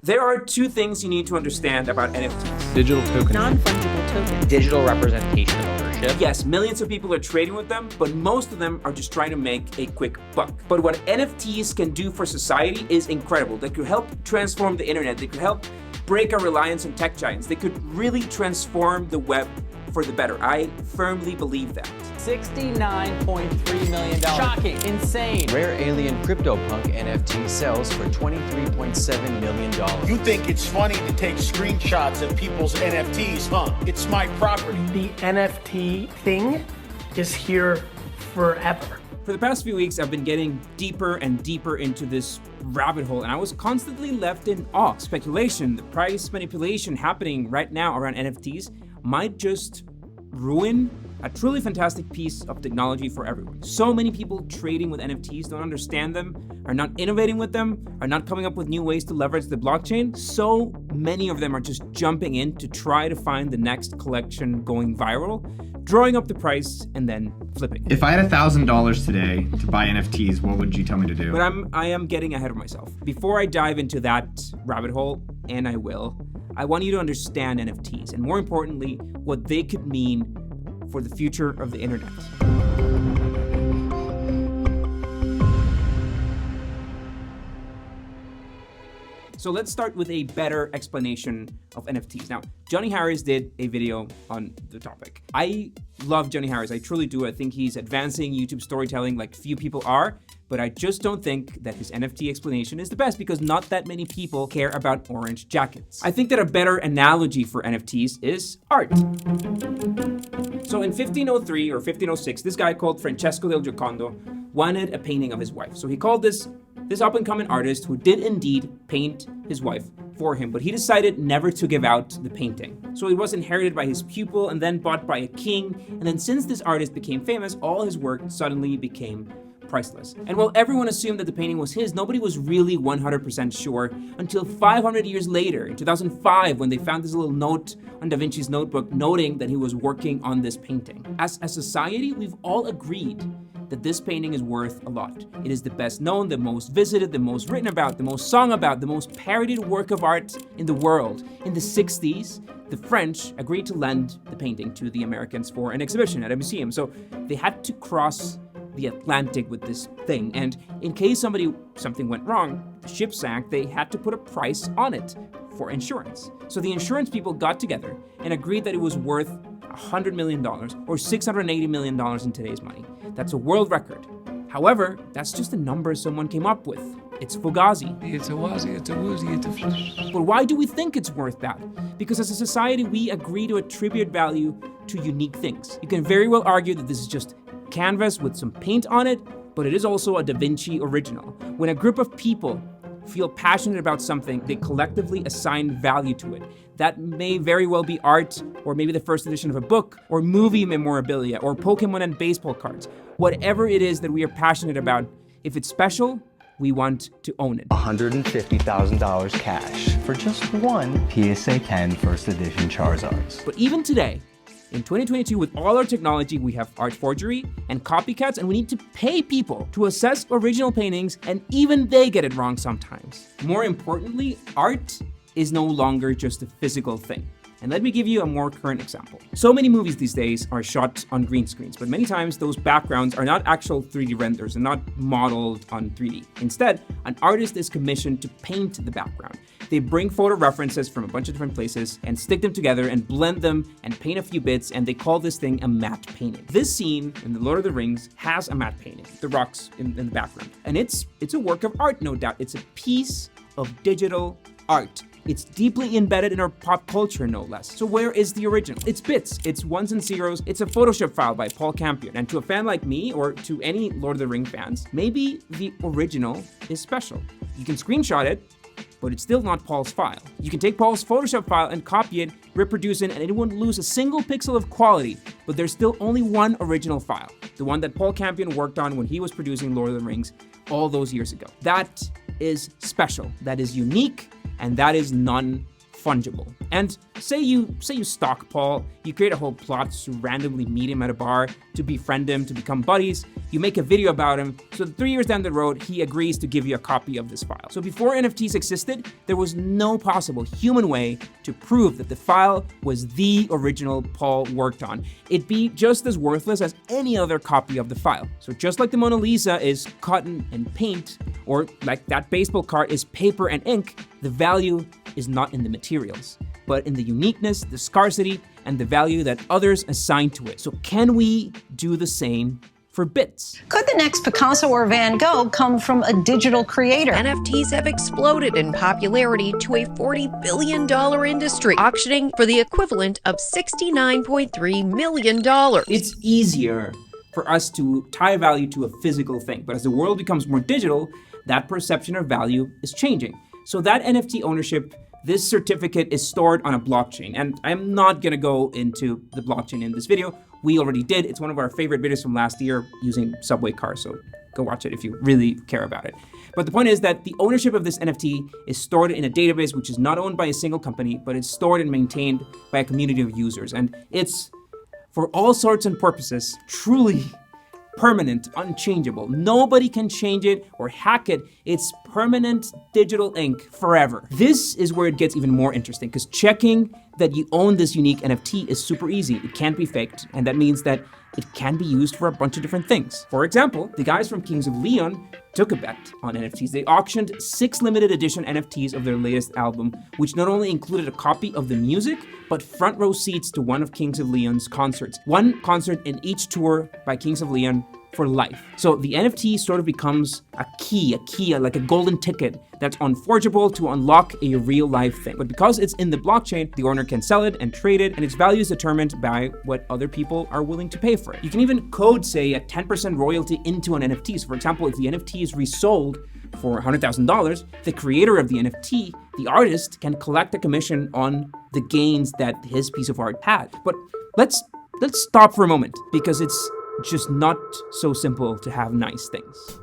There are two things you need to understand about NFTs. Digital token. Non-fungible tokens. Digital representation of ownership. Yes, millions of people are trading with them, but most of them are just trying to make a quick buck. But what NFTs can do for society is incredible. They could help transform the internet. They could help break our reliance on tech giants. They could really transform the web for the better. I firmly believe that. $69.3 million. Shocking. Insane. Rare alien CryptoPunk NFT sells for $23.7 million. You think it's funny to take screenshots of people's NFTs, huh? It's my property. The NFT thing is here forever. For the past few weeks, I've been getting deeper and deeper into this rabbit hole, and I was constantly left in awe. Speculation, the price manipulation happening right now around NFTs might just ruin a truly fantastic piece of technology for everyone. So many people trading with NFTs don't understand them, are not innovating with them, are not coming up with new ways to leverage the blockchain. So many of them are just jumping in to try to find the next collection going viral, drawing up the price, and then flipping. If I had $1,000 today to buy NFTs, what would you tell me to do? But I am getting ahead of myself. Before I dive into that rabbit hole, and I will, I want you to understand NFTs, and more importantly, what they could mean for the future of the internet. So let's start with a better explanation of NFTs. Now, Johnny Harris did a video on the topic. I love Johnny Harris, I truly do. I think he's advancing YouTube storytelling like few people are, but I just don't think that his NFT explanation is the best because not that many people care about orange jackets. I think that a better analogy for NFTs is art. So in 1503 or 1506, this guy called Francesco del Giocondo wanted a painting of his wife. So he called this up-and-coming artist who did indeed paint his wife for him, but he decided never to give out the painting. So it was inherited by his pupil and then bought by a king. And then since this artist became famous, all his work suddenly became priceless. And while everyone assumed that the painting was his, nobody was really 100% sure until 500 years later, in 2005, when they found this little note on Da Vinci's notebook noting that he was working on this painting. As a society, we've all agreed that this painting is worth a lot. It is the best known, the most visited, the most written about, the most sung about, the most parodied work of art in the world. In the 60s, the French agreed to lend the painting to the Americans for an exhibition at a museum. So they had to cross the Atlantic with this thing. And in case something went wrong, the ship sank, they had to put a price on it for insurance. So the insurance people got together and agreed that it was worth $100 million or $680 million in today's money. That's a world record. However, that's just a number someone came up with. It's Fugazi. It's a wazi, it's a woozy, it's a... But why do we think it's worth that? Because as a society, we agree to attribute value to unique things. You can very well argue that this is just canvas with some paint on it, but it is also a Da Vinci original. When a group of people feel passionate about something, they collectively assign value to it. That may very well be art, or maybe the first edition of a book, or movie memorabilia, or Pokemon and baseball cards. Whatever it is that we are passionate about, if it's special, we want to own it. $150,000 cash for just one PSA 10 first edition Charizards. But even today, in 2022, with all our technology, we have art forgery and copycats, and we need to pay people to assess original paintings, and even they get it wrong sometimes. More importantly, art is no longer just a physical thing. And let me give you a more current example. So many movies these days are shot on green screens, but many times those backgrounds are not actual 3D renders and not modeled on 3D. Instead, an artist is commissioned to paint the background. They bring photo references from a bunch of different places and stick them together and blend them and paint a few bits, and they call this thing a matte painting. This scene in The Lord of the Rings has a matte painting, the rocks in the background. And it's a work of art, no doubt. It's a piece of digital art. It's deeply embedded in our pop culture, no less. So where is the original? It's bits, it's ones and zeros, it's a Photoshop file by Paul Campion. And to a fan like me, or to any Lord of the Rings fans, maybe the original is special. You can screenshot it, but it's still not Paul's file. You can take Paul's Photoshop file and copy it, reproduce it, and it won't lose a single pixel of quality, but there's still only one original file, the one that Paul Campion worked on when he was producing Lord of the Rings all those years ago. That is special, that is unique, and that is non-fungible. And say you stalk Paul, you create a whole plot to randomly meet him at a bar, to befriend him, to become buddies. you make a video about him, so that 3 years down the road, he agrees to give you a copy of this file. So before NFTs existed, there was no possible human way to prove that the file was the original Paul worked on. It'd be just as worthless as any other copy of the file. So just like the Mona Lisa is cotton and paint, or like that baseball card is paper and ink, the value is not in the materials, but in the uniqueness, the scarcity, and the value that others assign to it. So can we do the same for bits? Could the next Picasso or Van Gogh come from a digital creator? NFTs have exploded in popularity to a $40 billion industry, auctioning for the equivalent of $69.3 million. It's easier for us to tie value to a physical thing, but as the world becomes more digital, that perception of value is changing. So that NFT ownership, this certificate is stored on a blockchain, and I'm not gonna go into the blockchain in this video. We already did. It's one of our favorite videos from last year using subway cars, so go watch it if you really care about it. But the point is that the ownership of this NFT is stored in a database which is not owned by a single company, but it's stored and maintained by a community of users. And it's, for all sorts and purposes, truly permanent, unchangeable. Nobody can change it or hack it. It's permanent digital ink forever. This is where it gets even more interesting, because checking that you own this unique NFT is super easy. It can't be faked, and that means that it can be used for a bunch of different things. For example, the guys from Kings of Leon took a bet on NFTs. They auctioned 6 limited edition NFTs of their latest album, which not only included a copy of the music, but front row seats to one of Kings of Leon's concerts. One concert in each tour by Kings of Leon for life. So the NFT sort of becomes a key, like a golden ticket that's unforgeable to unlock a real life thing. But because it's in the blockchain, the owner can sell it and trade it, and its value is determined by what other people are willing to pay for it. You can even code, say, a 10% royalty into an NFT. So for example, if the NFT is resold for $100,000, the creator of the NFT, the artist, can collect a commission on the gains that his piece of art had. But let's stop for a moment, because it's just not so simple to have nice things.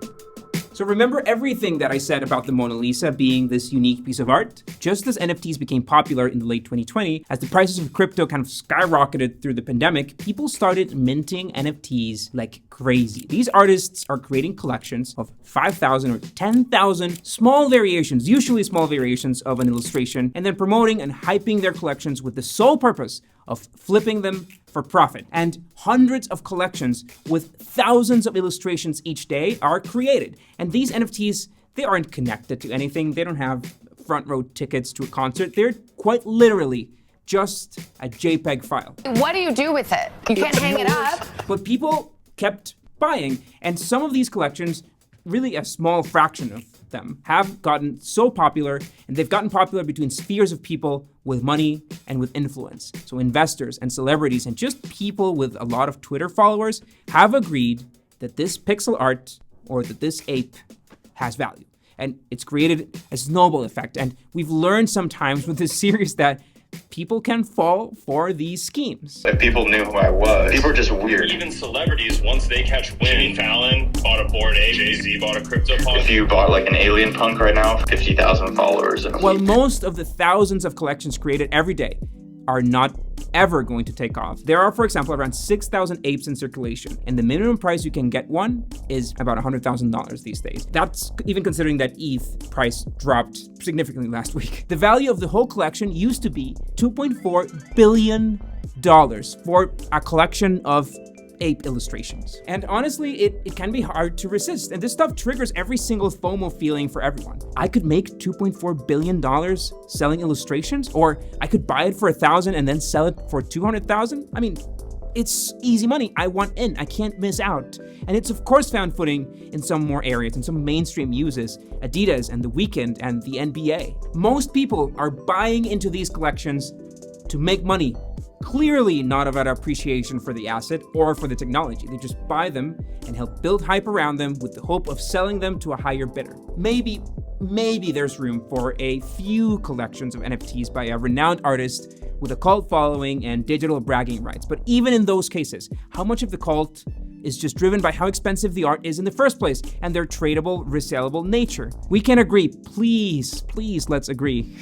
So remember everything that I said about the Mona Lisa being this unique piece of art? Just as NFTs became popular in the late 2020, as the prices of crypto kind of skyrocketed through the pandemic, people started minting NFTs like crazy. These artists are creating collections of 5,000 or 10,000 small variations, usually small variations of an illustration, and then promoting and hyping their collections with the sole purpose of flipping them for profit. And hundreds of collections with thousands of illustrations each day are created. And these NFTs, they aren't connected to anything. They don't have front row tickets to a concert. They're quite literally just a JPEG file. What do you do with it? You can't hang it up. But people kept buying, and some of these collections, really a small fraction of them, have gotten so popular, and they've gotten popular between spheres of people with money and with influence. So investors and celebrities and just people with a lot of Twitter followers have agreed that this pixel art, or that this ape, has value. And it's created a snowball effect. And we've learned sometimes with this series that people can fall for these schemes. If people knew who I was, people are just weird. Even celebrities, once they catch wind, Jimmy Fallon bought a Bored Ape, Jay-Z bought a CryptoPunk. If you bought like an alien punk right now, 50,000 followers in a While week. most of the thousands of collections created every day are not ever going to take off, there are, for example, around 6,000 apes in circulation, and the minimum price you can get one is about $100,000 these days. That's even considering that ETH price dropped significantly last week. The value of the whole collection used to be $2.4 billion for a collection of ape illustrations. And honestly, it can be hard to resist. And this stuff triggers every single FOMO feeling for everyone. I could make $2.4 billion selling illustrations, or I could buy it for $1,000 and then sell it for $200,000. I mean, it's easy money. I want in. I can't miss out. And it's of course found footing in some more areas, in some mainstream uses, Adidas and The Weeknd and the NBA. Most people are buying into these collections to make money. Clearly not about appreciation for the asset or for the technology. They just buy them and help build hype around them with the hope of selling them to a higher bidder. Maybe there's room for a few collections of NFTs by a renowned artist with a cult following and digital bragging rights. But even in those cases, how much of the cult is just driven by how expensive the art is in the first place and their tradable, resellable nature? We can agree, please let's agree,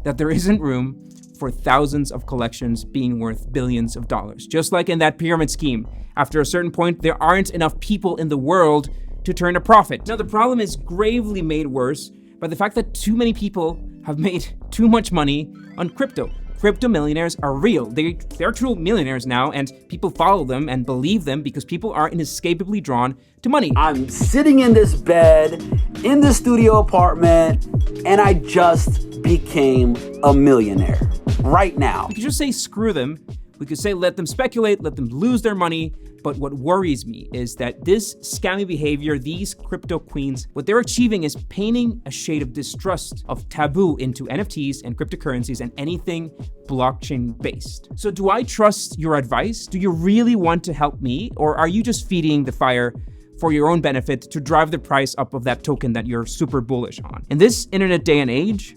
that there isn't room for thousands of collections being worth billions of dollars. Just like in that pyramid scheme, after a certain point, there aren't enough people in the world to turn a profit. Now, the problem is gravely made worse by the fact that too many people have made too much money on crypto. Crypto millionaires are real. They're true millionaires now, and people follow them and believe them because people are inescapably drawn to money. I'm sitting in this bed, in the studio apartment, and I just became a millionaire right now. We could just say screw them. We could say let them speculate, let them lose their money. But what worries me is that this scammy behavior, these crypto queens, what they're achieving is painting a shade of distrust, of taboo into NFTs and cryptocurrencies and anything blockchain based. So do I trust your advice? Do you really want to help me? Or are you just feeding the fire for your own benefit to drive the price up of that token that you're super bullish on? In this internet day and age,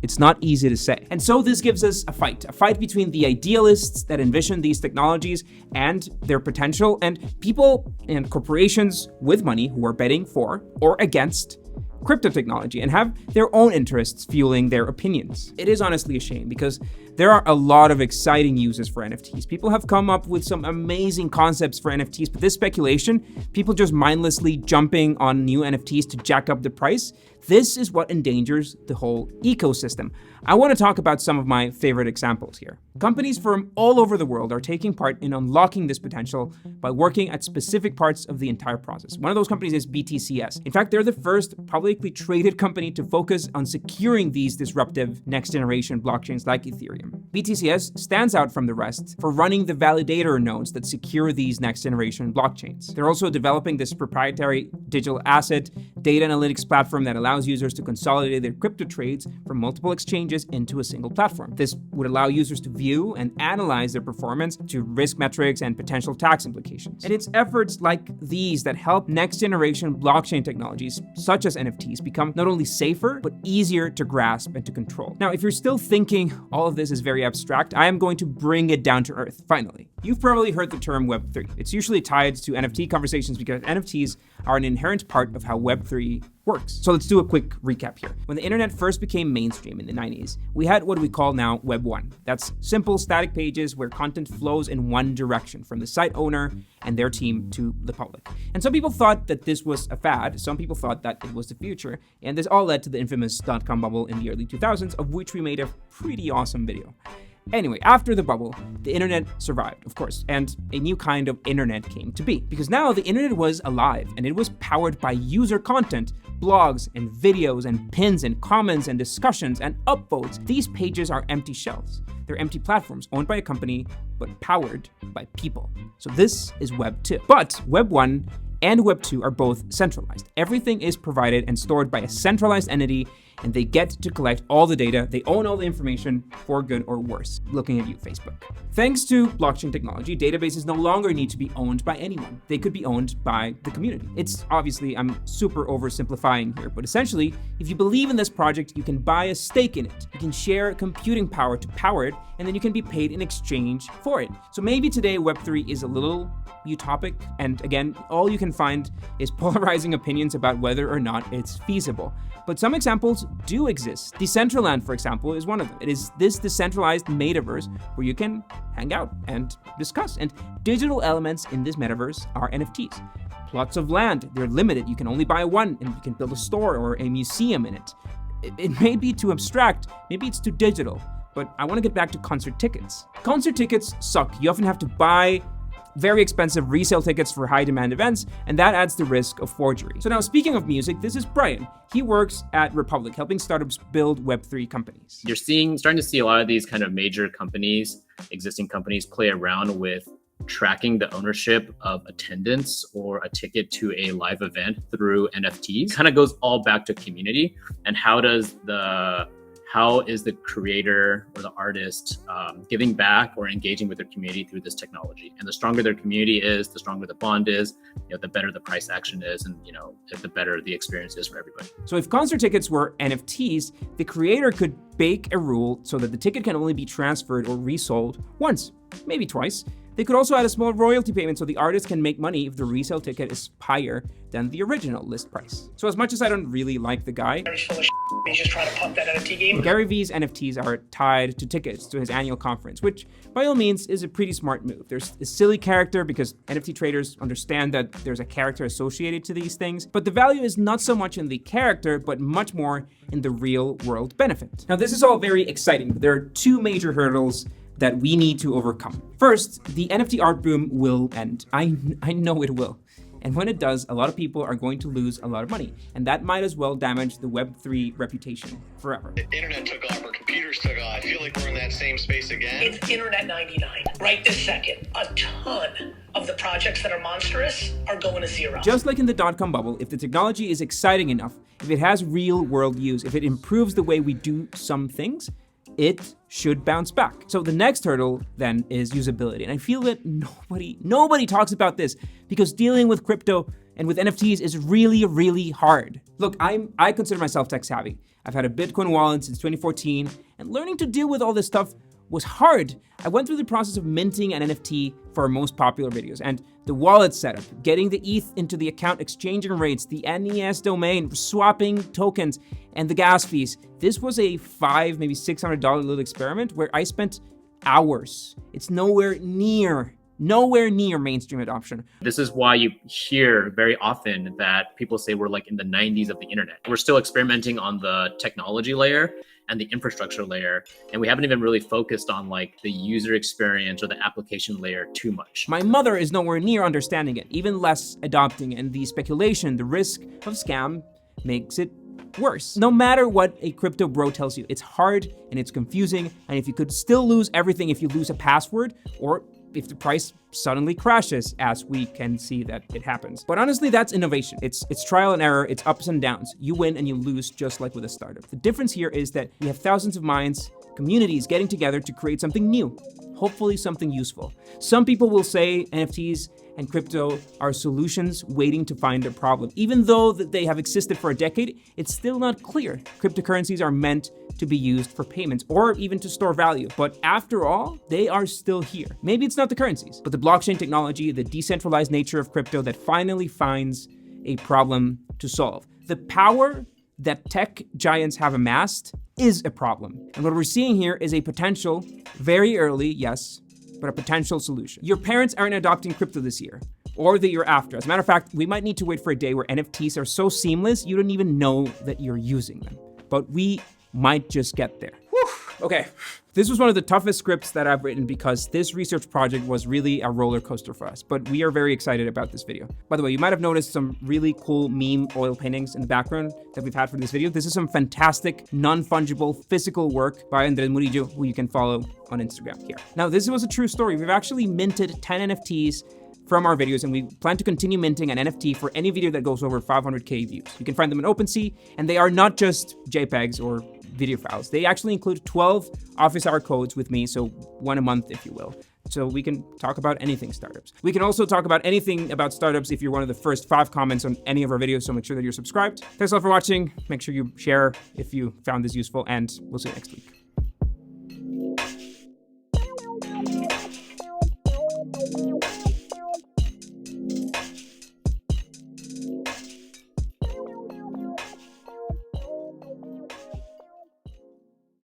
it's not easy to say. And so this gives us a fight between the idealists that envision these technologies and their potential, and people and corporations with money who are betting for or against crypto technology and have their own interests fueling their opinions. It is honestly a shame because there are a lot of exciting uses for NFTs. People have come up with some amazing concepts for NFTs, but this speculation, people just mindlessly jumping on new NFTs to jack up the price, this is what endangers the whole ecosystem. I want to talk about some of my favorite examples here. Companies from all over the world are taking part in unlocking this potential by working at specific parts of the entire process. One of those companies is BTCS. In fact, they're the first publicly traded company to focus on securing these disruptive next-generation blockchains like Ethereum. BTCS stands out from the rest for running the validator nodes that secure these next-generation blockchains. They're also developing this proprietary digital asset data analytics platform that allows users to consolidate their crypto trades from multiple exchanges into a single platform. This would allow users to view and analyze their performance to risk metrics and potential tax implications. And it's efforts like these that help next-generation blockchain technologies, such as NFTs, become not only safer, but easier to grasp and to control. Now, if you're still thinking all of this is very abstract, I am going to bring it down to earth, finally. You've probably heard the term Web3. It's usually tied to NFT conversations because NFTs are an inherent part of how Web3 works. So let's do a quick recap here. When the internet first became mainstream in the 90s, we had what we call now Web 1. That's simple static pages where content flows in one direction from the site owner and their team to the public. And some people thought that this was a fad. Some people thought that it was the future. And this all led to the infamous .com bubble in the early 2000s, of which we made a pretty awesome video. Anyway, after the bubble, the internet survived, of course, and a new kind of internet came to be. Because now the internet was alive, and it was powered by user content, blogs and videos and pins and comments and discussions and upvotes. These pages are empty shells. They're empty platforms owned by a company, but powered by people. So this is Web 2. But Web 1 and Web 2 are both centralized. Everything is provided and stored by a centralized entity, and they get to collect all the data. They own all the information, for good or worse. Looking at you, Facebook. Thanks to blockchain technology, databases no longer need to be owned by anyone. They could be owned by the community. It's obviously, I'm super oversimplifying here, but essentially, if you believe in this project, you can buy a stake in it. You can share computing power to power it, and then you can be paid in exchange for it. So maybe today Web3 is a little utopic, and again, all you can find is polarizing opinions about whether or not it's feasible. But some examples do exist. Decentraland, for example, is one of them. It is this decentralized metaverse where you can hang out and discuss. And digital elements in this metaverse are NFTs. Plots of land, they're limited. You can only buy one, and you can build a store or a museum in it. It may be too abstract, maybe it's too digital, but I want to get back to concert tickets. Concert tickets suck. You often have to buy very expensive resale tickets for high demand events, and that adds the risk of forgery. So now, speaking of music, this is Brian. He works at Republic, helping startups build Web3 companies. You're starting to see a lot of these kind of major companies, existing companies, play around with tracking the ownership of attendance or a ticket to a live event through NFTs. Kind of goes all back to community and how is the creator or the artist giving back or engaging with their community through this technology. And the stronger their community is, the stronger the bond is, the better the price action is, and the better the experience is for everybody. So if concert tickets were NFTs, the creator could bake a rule so that the ticket can only be transferred or resold once, maybe twice. They could also add a small royalty payment so the artist can make money if the resale ticket is higher than the original list price. So as much as I don't really like the guy, He's just trying to pump that NFT game. Gary Vee's NFTs are tied to tickets to his annual conference, which by all means is a pretty smart move. There's a silly character because NFT traders understand that there's a character associated to these things, but the value is not so much in the character, but much more in the real world benefit. Now, this is all very exciting, but there are two major hurdles that we need to overcome. First, the NFT art boom will end. I know it will. And when it does, a lot of people are going to lose a lot of money. And that might as well damage the Web3 reputation forever. The internet took off, our computers took off. I feel like we're in that same space again. It's Internet 99. Right this second, a ton of the projects that are monstrous are going to zero. Just like in the dot-com bubble, if the technology is exciting enough, if it has real world use, if it improves the way we do some things, it should bounce back. So the next hurdle then is usability. And I feel that nobody talks about this because dealing with crypto and with NFTs is really, really hard. Look, I consider myself tech savvy. I've had a Bitcoin wallet since 2014, and learning to deal with all this stuff was hard. I went through the process of minting an NFT for our most popular videos, and the wallet setup, getting the ETH into the account exchanging rates, the NES domain, swapping tokens, and the gas fees. This was a $500, maybe $600 little experiment where I spent hours. It's nowhere near mainstream adoption. This is why you hear very often that people say we're like in the 90s of the internet. We're still experimenting on the technology layer and the infrastructure layer, and we haven't even really focused on like the user experience or the application layer too much. My mother is nowhere near understanding it, even less adopting it, and the speculation, the risk of scam makes it worse. No matter what a crypto bro tells you, it's hard and it's confusing, and if you could still lose everything if you lose a password or if the price suddenly crashes, as we can see that it happens. But honestly, that's innovation. It's trial and error, it's ups and downs. You win and you lose just like with a startup. The difference here is that we have thousands of minds, communities getting together to create something new, hopefully something useful. Some people will say NFTs and crypto are solutions waiting to find a problem. Even though that they have existed for a decade, it's still not clear. Cryptocurrencies are meant to be used for payments or even to store value. But after all, they are still here. Maybe it's not the currencies, but the blockchain technology, the decentralized nature of crypto that finally finds a problem to solve. The power that tech giants have amassed is a problem. And what we're seeing here is a potential, very early, yes, but a potential solution. Your parents aren't adopting crypto this year or the year after. As a matter of fact, we might need to wait for a day where NFTs are so seamless, you don't even know that you're using them. But we might just get there. Whew. Okay, this was one of the toughest scripts that I've written because this research project was really a roller coaster for us, but we are very excited about this video. By the way, you might have noticed some really cool meme oil paintings in the background that we've had for this video. This is some fantastic, non-fungible physical work by Andres Murillo, who you can follow on Instagram here. Now, this was a true story. We've actually minted 10 NFTs from our videos, and we plan to continue minting an NFT for any video that goes over 500K views. You can find them in OpenSea, and they are not just JPEGs or video files. They actually include 12 office hour codes with me, so one a month, if you will. So we can talk about anything startups. We can also talk about anything about startups if you're one of the first 5 comments on any of our videos, so make sure that you're subscribed. Thanks a lot for watching. Make sure you share if you found this useful, and we'll see you next week.